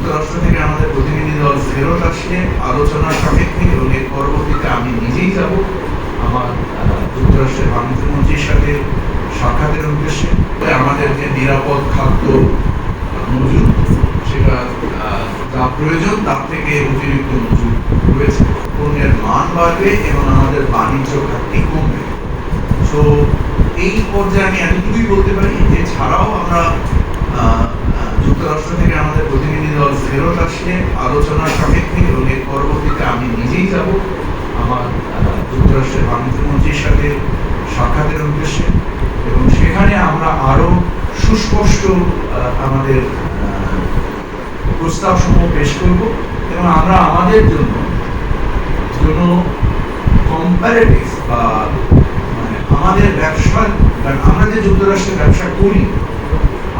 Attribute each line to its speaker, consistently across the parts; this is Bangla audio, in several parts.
Speaker 1: যুক্তরাষ্ট্র থেকে আমাদের প্রতিনিধি দল ফেরত আসলে আলোচনার সাপেক্ষে এবং এর পরবর্তীতে আমি নিজেই যাব আমার যুক্তরাষ্ট্রের বাণিজ্যমন্ত্রীর সাথে সাক্ষাতের উদ্দেশ্যে। আমাদের যে নিরাপদ খাদ্য মজুদ সেটা যা প্রয়োজন তার থেকে অতিরিক্ত মজুদ রয়েছে, পণ্যের মান বাড়বে এবং আমাদের বাণিজ্য ঘাটতি কমবে। সো এই পর্যায়ে আমি এতটুকুই বলতে পারি যে ছাড়াও আমরা যুক্তরাষ্ট্র থেকে আমাদের প্রতিনিধি দল ফেরত আসলে আলোচনার সাপেক্ষে এবং এর পরবর্তীতে আমি নিজেই যাব আমার যুক্তরাষ্ট্রের বাণিজ্যমন্ত্রীর সাথে সাক্ষাতের উদ্দেশ্যে এবং সেখানে আমরা আরো সুস্পষ্ট আমাদের প্রস্তাব সমূহ পেশ করব এবং আমরা আমাদের জন্য কম্পারেটিভ বা আমাদের ব্যবসা, আমরা যে যুক্তরাষ্ট্রে ব্যবসা করি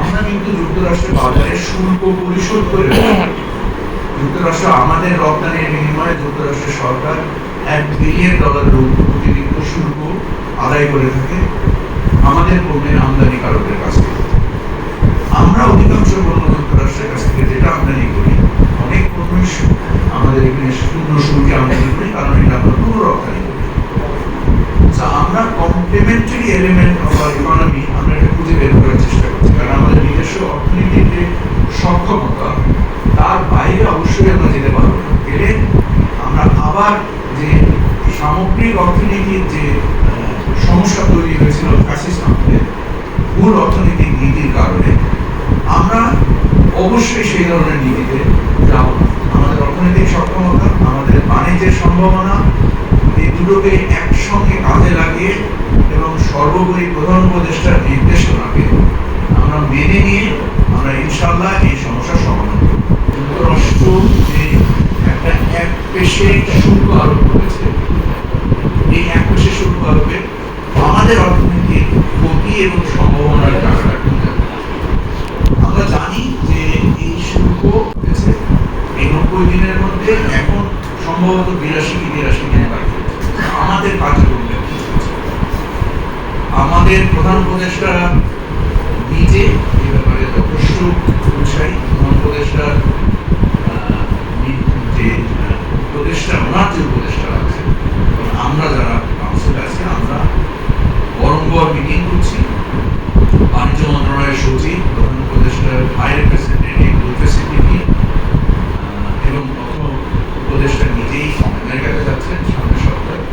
Speaker 1: আমরা কিন্তু যুক্তরাষ্ট্রের বাজারে শুল্ক পরিশোধ করে যুক্তরাষ্ট্র আমাদের রপ্তানির বিনিময়ে যুক্তরাষ্ট্রের সরকার $1 বিলিয়ন অতিরিক্ত শুল্ক আদায় করে থাকে আমাদের পণ্যের আমদানিকারকদের কাছ থেকে। আমরা অধিকাংশ পণ্য যুক্তরাষ্ট্রের কাছ থেকে যেটা আমদানি করি, অনেক পণ্য আমাদের এখানে শূন্য শুল্কে আমদানি করি, কারণ এটা আমরা পুরো রপ্তানি করি। আমরা complimentary element of our economy আমরা এটা খুঁজে বের করার চেষ্টা করছি, কারণ আমাদের নিজস্ব অর্থনীতির যে সক্ষমতা তার বাইরে অবশ্যই আমরা যেতে পারবো না। গেলে আমরা আবার যে সামগ্রিক অর্থনীতির যে সমস্যা তৈরি হয়েছিল ফ্যাসিস্ট আমলে মূল অর্থনৈতিক নীতির কারণে আমরা অবশ্যই সেই ধরনের নীতিতে যাব না। আমাদের অর্থনৈতিক সক্ষমতা, আমাদের বাণিজ্যের সম্ভাবনা, এই দুটোকে একসঙ্গে কাজে লাগিয়ে এবং সর্বোপরি প্রধান উপদেষ্টার নির্দেশনাকে আমরা মেনে নিয়ে আমরা ইনশাআল্লাহ এই সমস্যার সমাধান করব। যুক্তরাষ্ট্র যে একটা একপেশে শুল্ক আরোপ করেছে, এই একপেশে শুল্ক আরোপে আমাদের অর্থনীতির গতি এবং সম্ভাবনার জায়গাটা কমে যাবে। আমরা জানি যে এই শুল্ক হয়েছে এই 90 দিনের মধ্যে এখন সম্ভবত 82 দিন বাকি। আমাদের কার্যক্রম আমাদের প্রধান উপদেষ্টা নিজে এই ব্যাপারে যথেষ্ট উৎসাহী। প্রধান উপদেষ্টার যে উপদেষ্টা, ওনার যে উপদেষ্টা আছে, আমরা যারা কাউন্সিলে আছি আমরা বরংবর মিটিং করছি। বাণিজ্য মন্ত্রণালয়ের সচিব, প্রধান উপদেষ্টার হাই রিপ্রেজেন্টেটিভ এবং প্রথম উপদেষ্টা নিজেই আমেরিকাতে যাচ্ছেন সামনের সপ্তাহে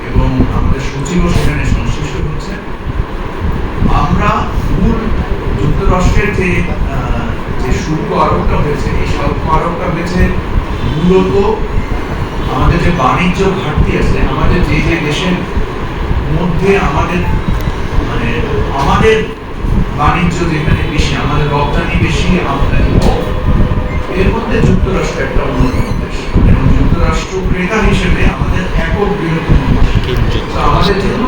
Speaker 1: এবং আমাদের সচিবও সেখানে সংশ্লিষ্ট হচ্ছে। আমরা মূল যুক্তরাষ্ট্রের যে শুল্ক আরোপটা হয়েছে, এই শুল্ক আরোপটা হয়েছে মূলত আমাদের যে বাণিজ্য ঘাটতি আছে, আমাদের যে দেশের মধ্যে আমাদের আমাদের বাণিজ্য যেখানে বেশি, আমাদের রপ্তানি বেশি আমদানি কম, এর মধ্যে যুক্তরাষ্ট্র একটা অন্যতম দেশ এবং যুক্তরাষ্ট্র ক্রেতা হিসেবে আমাদের একক বৃহত্তম দেশ। আমাদের জন্য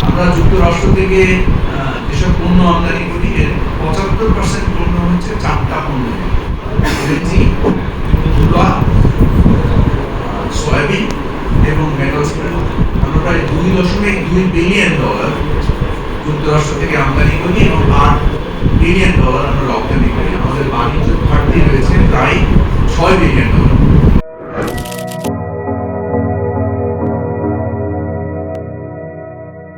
Speaker 1: আমরা যুক্তরাষ্ট্র থেকে যেসব পণ্য আমদানি করি এর 75% পণ্য হচ্ছে 4টা পণ্য: তুলা, সয়াবিন এবং মেটাল স্ক্র্যাপ। আমরা প্রায় $2.2 বিলিয়ন যুক্তরাষ্ট্র থেকে আমদানি করি এবং $8 বিলিয়ন আমরা রপ্তানি করি। আমাদের বাণিজ্য ঘাটতি রয়েছে প্রায় $6 বিলিয়ন।